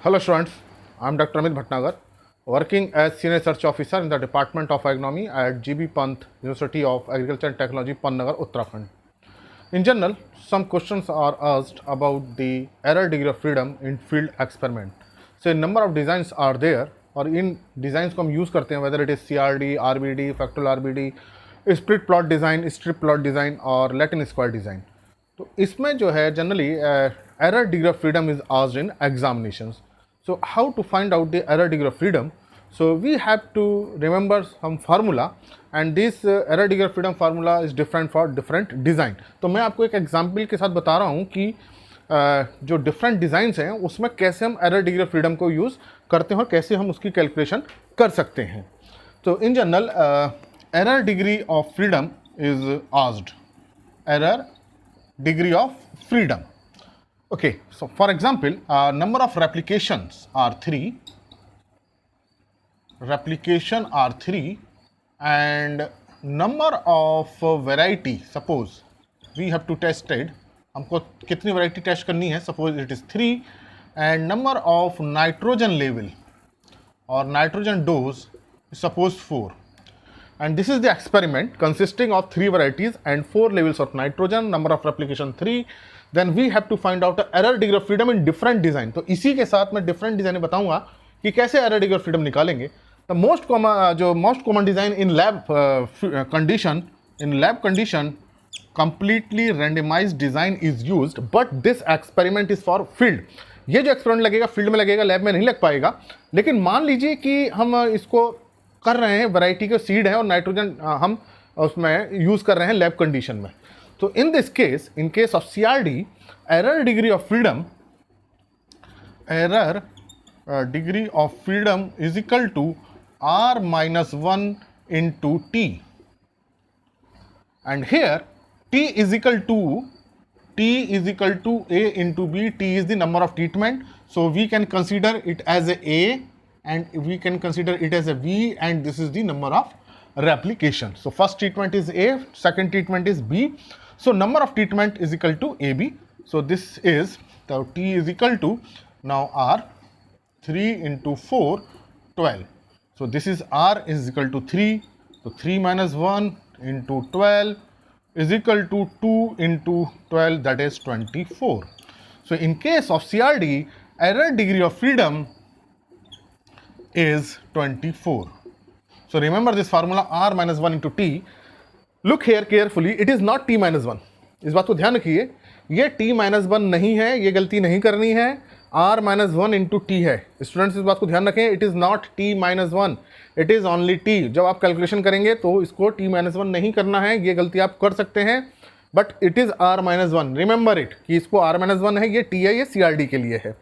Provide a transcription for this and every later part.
Hello students, I am Dr. Amit Bhatnagar, working as Senior Research Officer in the Department of Agronomy at GB Pant University of Agriculture and Technology, Pantnagar, Uttarakhand. In general, some questions are asked about the error degree of freedom in field experiment. So a number of designs are there और इन designs को हम use करते हैं, whether it is CRD, RBD, factorial RBD, split plot design, strip plot design और Latin square design. तो इसमें जो है generally error degree of freedom is asked in examinations. So how to find out the error degree of freedom? So we have to remember some formula and this error degree of freedom formula is different for different design. तो मैं आपको एक example के साथ बता रहा हूँ कि जो डिफरेंट डिज़ाइंस हैं उसमें कैसे हम एरर डिग्री ऑफ फ्रीडम को यूज़ करते हैं और कैसे हम उसकी कैलकुलेशन कर सकते हैं. तो in general error degree of freedom is asked. Error degree of freedom. Okay, so for example, number of replications are 3. Replication are 3 and number of variety, suppose we have to tested, हमको कितनी variety test करनी है, suppose it is 3 and number of nitrogen level or nitrogen dose suppose 4. And this is the experiment consisting of 3 varieties and 4 levels of nitrogen, number of replication 3. Then we have to find out the error degree of freedom in different design. तो इसी के साथ मैं different design बताऊंगा कि कैसे error degree of freedom निकालेंगे. The most common design in lab condition, completely randomized design is used, but this experiment is for field. ये जो एक्सपेरिमेंट लगेगा फील्ड में लगेगा, लैब में नहीं लग पाएगा. लेकिन मान लीजिए कि हम इसको कर रहे हैं, वैरायटी के सीड है और नाइट्रोजन हम उसमें यूज़ कर रहे हैं लैब कंडीशन में. तो in this case, in case of CRD, error degree of freedom is equal to R-1 into T. And here T is equal to A into B. T is the number of treatment, so we can consider it as A and we can consider it as a V, and this is the number of replication. So first treatment is A, second treatment is B. So number of treatment is equal to AB. So this is, the T is equal to now R, 3 into 4, 12. So this is R is equal to 3. So 3 minus 1 into 12 is equal to 2 into 12, that is 24. So in case of CRD, error degree of freedom is 24. So remember this formula R minus 1 into T. Look here carefully, it is not T minus 1. इस बात को ध्यान रखिए, ये T minus 1 नहीं है, ये गलती नहीं करनी है. R minus 1 into T है. स्टूडेंट्स इस बात को ध्यान रखें, it is not T minus 1, it is only T. जब आप कैलकुलेशन करेंगे तो इसको T minus 1 नहीं करना है, ये गलती आप कर सकते हैं, but it is R minus 1. Remember it कि इसको R minus 1 है, ये T है, ये CRD के लिए है.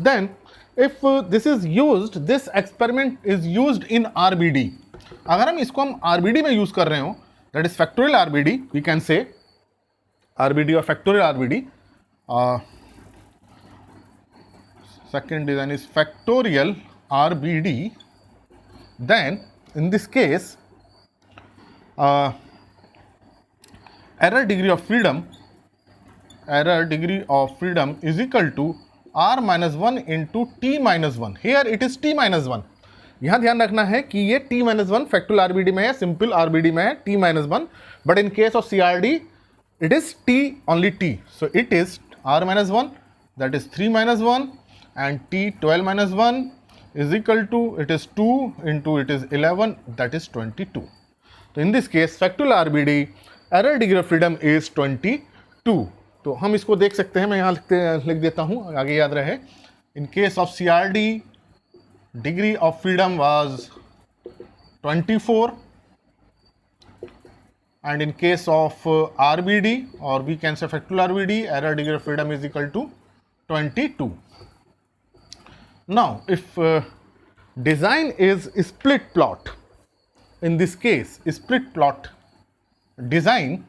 Then if this is used, this experiment is used in RBD. अगर हम इसको RBD में यूज कर रहे हो, that is factorial RBD, we can say RBD or factorial RBD. Second design is factorial RBD. Then in this case, error degree of freedom is equal to R minus 1 into T minus 1. Here it is T minus 1. यहाँ ध्यान रखना है कि ये T minus 1 factorial RBD में है, simple RBD में है T minus 1, but in case of CRD it is T, only T. So it is R minus 1, that is 3 minus 1, and T 12 minus 1 is equal to, it is 2 into it is 11, that is 22. So in this case factorial RBD error degree of freedom is 22. तो हम इसको देख सकते हैं, मैं यहाँ लिख देता हूँ आगे याद रहे. इन case of CRD degree of freedom was 24 and in case of RBD or we can say factorial RBD, error degree of freedom is equal to 22. Now if design is split plot, in this case split plot design,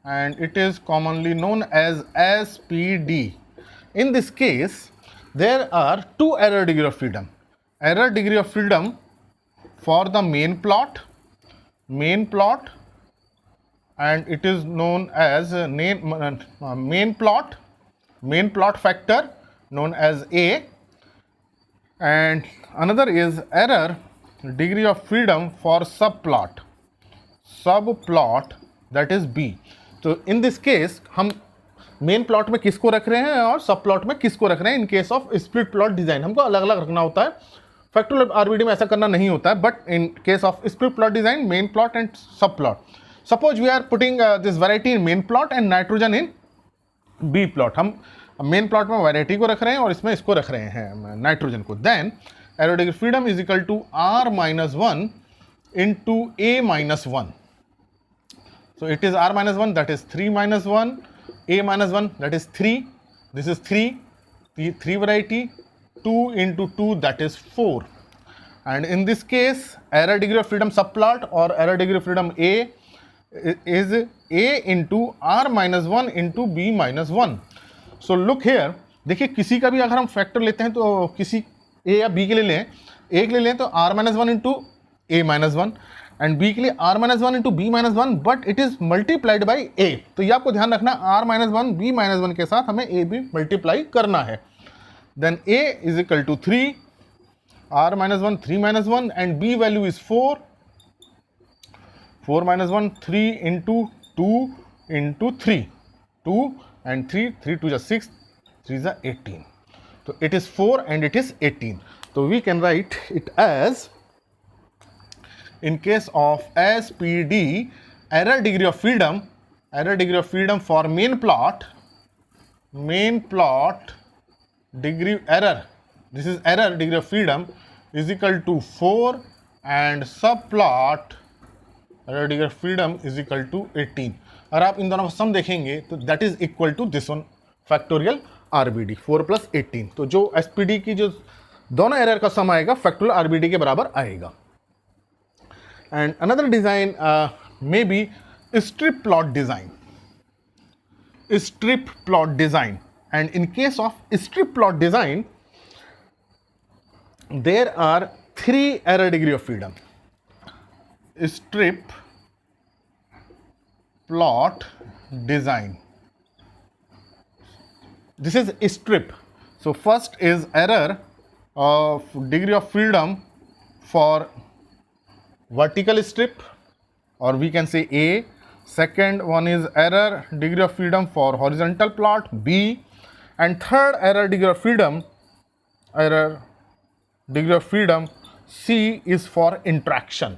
and it is commonly known as SPD. In this case, there are 2 error degree of freedom. Error degree of freedom for the main plot and it is known as main plot factor known as A, and another is error degree of freedom for subplot that is B. तो in this case हम main plot में किसको रख रहे हैं और सब plot में किसको रख रहे हैं. इन case of split plot design हमको अलग अलग रखना होता है. फैक्टोरियल आरबीडी में ऐसा करना नहीं होता है, but in case of split plot design main plot and sub plot. Suppose we are putting this variety in main plot and nitrogen in B plot. हम मेन प्लॉट में वैरायटी को रख रहे हैं और इसमें इसको रख रहे हैं नाइट्रोजन को. Then error degree freedom is equal to R-1 into A-1. So it is R-1, that is 3-1, A-1, that is 3. This is 3, the 3 variety, 2 into 2, that is 4. And in this case, error degree of freedom subplot or error degree of freedom A is A into R-1 into B-1. So look here, देखिए किसी का भी अगर हम factor लेते हैं तो किसी A या B के लिए लें, A के लिए लें तो R-1 into A-1 and B के लिए R-1 into B-1, but it is multiplied by A. तो ये आपको ध्यान रखना, R-1 B-1 के साथ हमें A भी मल्टीप्लाई करना है. Then A is equal to 3, R-1 3-1 and B value is 4. 4-1 3 into 2 into 3, 2 and 3, 3 2 is 6, 3 is 18. So it is 4 and it is 18. So we can write it as, in case of SPD, error degree of freedom for main plot degree error, this is error degree of freedom is equal to 4 and subplot error degree of freedom is equal to 18. अगर आप इन दोनों का सम देखेंगे तो that is equal to this one factorial RBD 4 plus 18. तो जो SPD की जो दोनों एरर का सम आएगा फैक्टोरियल RBD के बराबर आएगा. And another design may be strip plot design. And in case of strip plot design, there are 3 error degree of freedom. Strip plot design. This is strip. So first is error of degree of freedom for vertical strip, or we can say A. Second one is error degree of freedom for horizontal plot, B. And third error degree of freedom C is for interaction.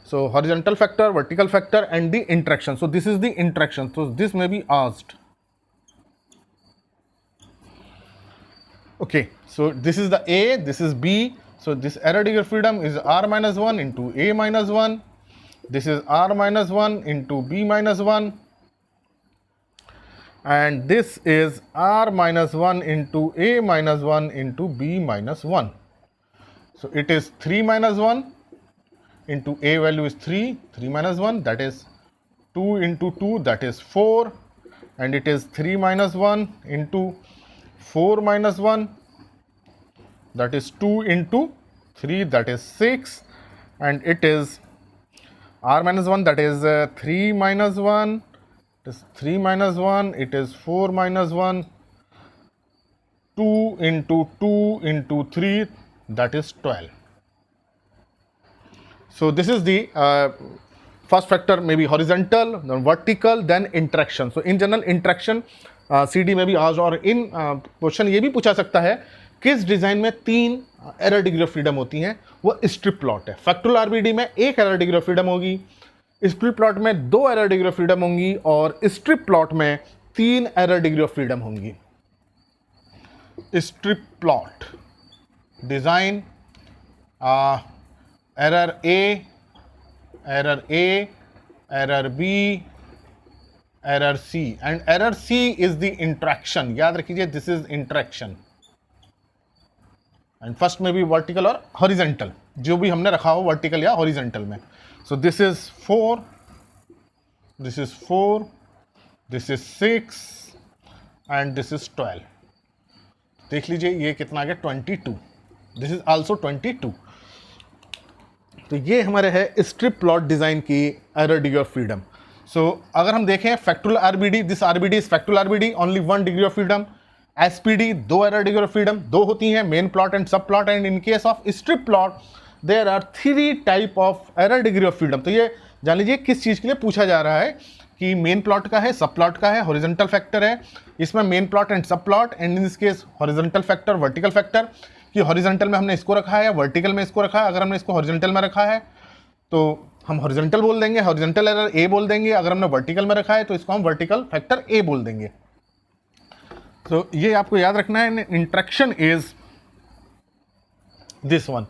So horizontal factor, vertical factor and the interaction. So this is the interaction. So this may be asked. Okay, so this is the A, this is B. So this error degree of freedom is R-1 into A-1. This is R-1 into B-1. And this is R-1 into A-1 into B-1. So it is 3-1 into A value is 3, 3-1, that is 2 into 2, that is 4. And it is 3-1 into 4-1. That is 2 into 3, that is 6, and it is R-1, that is 3-1, it is 3-1, it is 4-1, 2 into 2 into 3, that is 12. So this is the first factor, maybe horizontal, then vertical, then interaction. So in general interaction CD में भी आज और इन question ये भी पूछा सकता है किस डिजाइन में 3 एरर डिग्री ऑफ फ्रीडम होती हैं, वो स्ट्रिप प्लॉट है. फैक्टोरियल आरबीडी में 1 एरर डिग्री ऑफ फ्रीडम होगी, स्प्लिट प्लॉट में 2 एरर डिग्री ऑफ फ्रीडम होंगी और स्ट्रिप प्लॉट में 3 एरर डिग्री ऑफ फ्रीडम होंगी. Strip plot design, error A, error B, error C, and error C is the interaction. याद रखिए this is interaction. And first में भी vertical और horizontal, जो भी हमने रखा हो वर्टिकल या हॉरिजेंटल में. So this is 4, this is 4, this is 6 and this is 12. देख लीजिए ये कितना आ गया 22. This is also 22. तो ये हमारे है स्ट्रिप प्लॉट डिजाइन की एरर डिग्री ऑफ फ्रीडम. अगर हम देखें factorial RBD, this RBD is factorial RBD, only 1 degree of freedom. SPD 2 error degree of freedom, 2 होती हैं, main plot and sub plot. And in case of strip plot there are 3 type of error degree of freedom. तो ये जान लीजिए किस चीज़ के लिए पूछा जा रहा है कि मेन प्लॉट का है, सब प्लॉट का है, हॉरिजॉन्टल फैक्टर है. इसमें main plot and sub plot, and in this case horizontal factor, vertical factor, कि हॉरिजॉन्टल में हमने इसको रखा है या वर्टिकल में इसको रखा है. अगर हमने इसको हॉरिजॉन्टल में रखा है तो हम हॉरिजॉन्टल बोल देंगे, हॉरिजॉन्टल एरर ए बोल देंगे. अगर हमने वर्टिकल में रखा है तो इसको हम वर्टिकल फैक्टर ए बोल देंगे. तो ये आपको याद रखना है. Interaction is this one.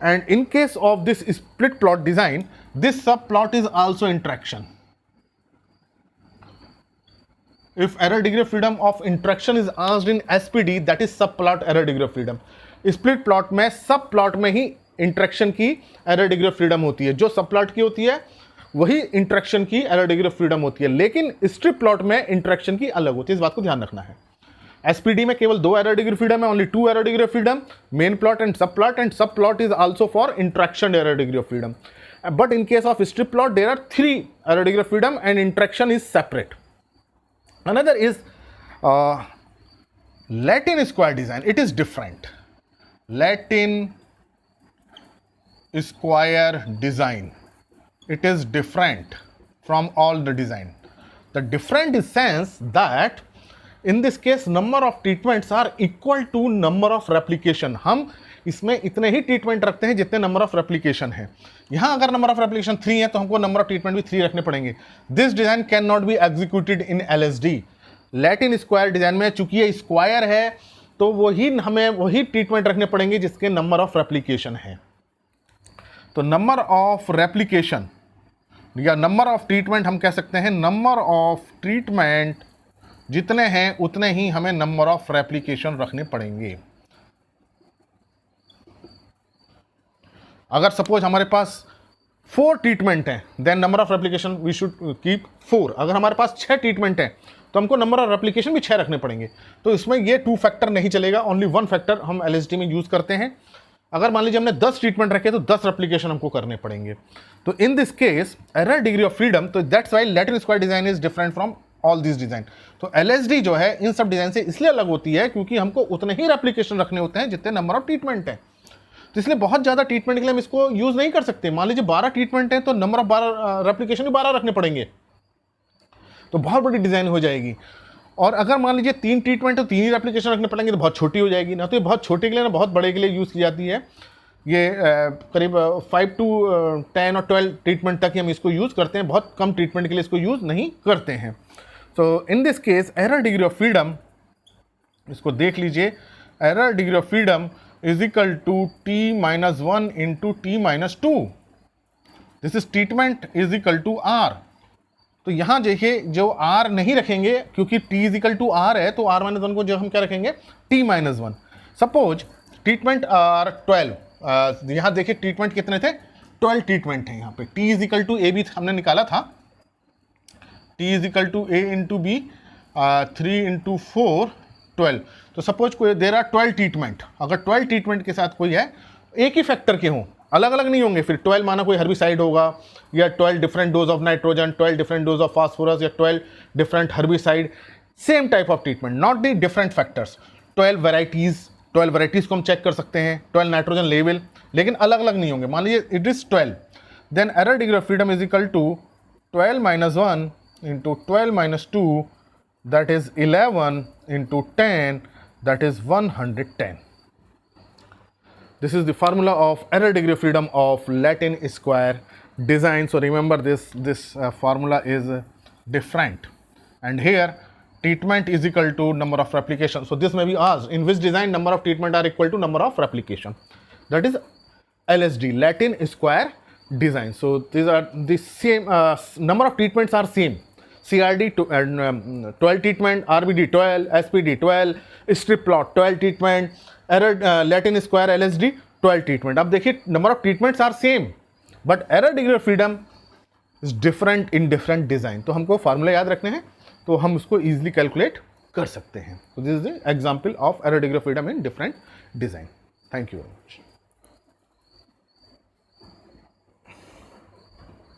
And in case of this split plot design, this sub plot is also interaction. If error degree of freedom of interaction is asked in SPD, that is subplot error degree of freedom. Split plot में सब plot में ही interaction की error degree of freedom होती है. जो सब plot की होती है वही इंटरेक्शन की एरर डिग्री ऑफ फ्रीडम होती है, लेकिन स्ट्रिप प्लॉट में इंटरेक्शन की अलग होती है. इस बात को ध्यान रखना है. SPD में केवल 2 एरर डिग्री फ्रीडम है, only 2 error degree of freedom, main plot and sub plot is also for interaction error degree of freedom. But in case of strip plot there are 3 error degree of freedom and interaction is separate. Another is Latin square design. It is different. Latin square design. It is different from all the design. The different is sense that in this case number of treatments are equal to number of replication. हम इसमें इतने ही treatment रखते हैं जितने number of replication है. यहां अगर number of replication 3 है तो हमको नंबर ऑफ ट्रीटमेंट भी 3 रखने पड़ेंगे. This design can not be executed in LSD. Latin square design में चूंकि ये स्क्वायर है तो हमें वही ट्रीटमेंट रखने पड़ेंगे जिसके नंबर ऑफ रेप्लिकेशन है. तो नंबर ऑफ रेप्लिकेशन या नंबर ऑफ ट्रीटमेंट हम कह सकते हैं, नंबर ऑफ ट्रीटमेंट जितने हैं उतने ही हमें नंबर ऑफ रेप्लिकेशन रखने पड़ेंगे. अगर सपोज हमारे पास 4 ट्रीटमेंट हैं, then number of replication we should keep 4. अगर हमारे पास 6 ट्रीटमेंट हैं तो हमको नंबर ऑफ रेप्लिकेशन भी 6 रखने पड़ेंगे. तो इसमें ये 2 फैक्टर नहीं चलेगा, ओनली 1 फैक्टर हम LSD में यूज करते हैं. अगर मान लीजिए हमने 10 ट्रीटमेंट रखे तो 10 रेप्लिकेशन हमको करने पड़ेंगे. तो in this case error degree of freedom, तो that's why Latin square design is different from all this design. तो LSD जो है इन सब डिजाइन से इसलिए अलग होती है क्योंकि हमको उतने ही रेप्लिकेशन रखने होते हैं जितने नंबर ऑफ ट्रीटमेंट है. तो इसलिए बहुत ज़्यादा ट्रीटमेंट के लिए हम इसको यूज़ नहीं कर सकते. मान लीजिए 12 ट्रीटमेंट है तो नंबर ऑफ 12 रेप्लिकेशन भी 12 रखने पड़ेंगे, तो बहुत बड़ी डिज़ाइन हो जाएगी. और अगर मान लीजिए 3 ट्रीटमेंट है तो 3 ही रेप्लिकेशन रखने पड़ेंगे तो बहुत छोटी हो जाएगी ना. तो ये बहुत छोटे के लिए ना बहुत बड़े के लिए यूज़ की जाती है. ये करीब 5 to 10 और 12 ट्रीटमेंट तक ही हम इसको यूज़ करते हैं, बहुत कम ट्रीटमेंट के लिए इसको यूज़ नहीं करते हैं. तो in this case error degree of freedom, इसको देख लीजिए, error degree of freedom is equal to T-1 into T-2. This is treatment is equal to R. तो यहाँ देखिए जो R नहीं रखेंगे क्योंकि T is equal to R है, तो R-1 को जो हम क्या रखेंगे T-1. सपोज ट्रीटमेंट आर 12, यहाँ देखिए ट्रीटमेंट कितने थे, 12 ट्रीटमेंट है यहाँ पे. T is equal to A भी हमने निकाला था, T is equal to A into B, 3 into 4 12. तो सपोज कोई देर आर 12 ट्रीटमेंट, अगर 12 ट्रीटमेंट के साथ कोई है एक ही फैक्टर के हों, अलग अलग नहीं होंगे, फिर 12 माना कोई हर्बिसाइड होगा या 12 different dose of nitrogen, 12 different dose of phosphorus या 12 different herbicide, same type of treatment, not the different factors. 12 varieties को हम चेक कर सकते हैं, 12 नाइट्रोजन लेवल, लेकिन अलग अलग नहीं होंगे. मान लीजिए it is 12, then error degree of freedom is equal to 12 - 1 into 12 - 2, that is 11 into 10, that is 110. This is the formula of error degree of freedom of Latin square design. So remember this formula is different, and here treatment is equal to number of replication. So this may be asked, in which design number of treatment are equal to number of replication. That is LSD, Latin square design. So these are the same, number of treatments are same. CRD 12 treatment, RBD 12, SPD 12, strip plot 12 treatment, error Latin square LSD 12 treatment. अब देखिए number of treatments are same but error degree of freedom is different in different design. तो हमको formula याद रखने हैं तो हम उसको ईजिली कैलकुलेट कर सकते हैं. तो this is the example of error degree of freedom in different design. Thank you very much.